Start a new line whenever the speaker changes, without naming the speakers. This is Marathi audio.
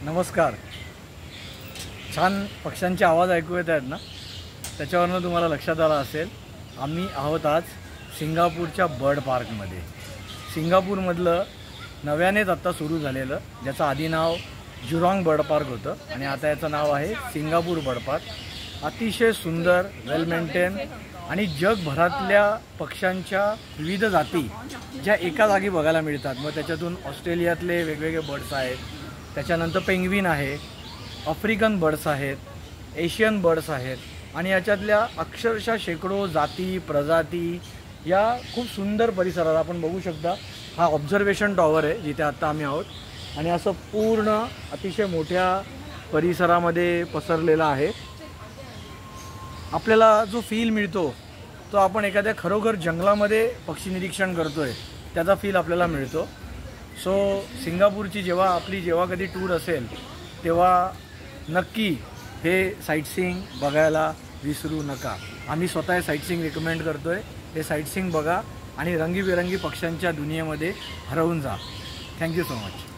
नमस्कार. छान पक्ष्यांचे आवाज ऐकू येत आहेत ना, त्याच्यावरनं तुम्हाला लक्षात आलं असेल आम्ही आहोत आज सिंगापूरच्या बर्ड पार्कमध्ये. सिंगापूरमधलं नव्यानेच आत्ता सुरू झालेलं, ज्याचं आधी नाव जुरॉंग बर्ड पार्क होतं आणि आता याचं नाव आहे सिंगापूर बर्ड पार्क. अतिशय सुंदर, वेल मेंटेन आणि जगभरातल्या पक्ष्यांच्या विविध जाती ज्या एका जागी बघायला मिळतात. मग त्याच्यातून ऑस्ट्रेलियातले वेगवेगळे बर्ड्स आहेत, त्याच्यानंतर पेंग्विन आहे, आफ्रिकन बर्ड्स आहेत, एशियन बर्ड्स आहेत आणि याच्यातल्या अक्षरशः शेकडो जाती प्रजाती या खूप सुंदर परिसरात आपण बघू शकता. हा ऑब्झर्वेशन टॉवर आहे जिथे आत्ता आम्ही आहोत आणि असं पूर्ण अतिशय मोठ्या परिसरामध्ये पसरलेला आहे. आपल्याला जो फील मिळतो तो आपण एखाद्या खरोखर जंगलामध्ये पक्षी निरीक्षण करतोय त्याचा फील आपल्याला मिळतो. सो सिंगापूरची जेव्हा कधी टूर असेल तेव्हा नक्की हे साईटसीइंग बघायला विसरू नका. आम्ही स्वतः साईटसीइंग रिकमेंड करतोय. हे साईटसीइंग बघा आणि रंगीबेरंगी पक्ष्यांच्या दुनियेमध्ये हरवून जा. Thank you so much.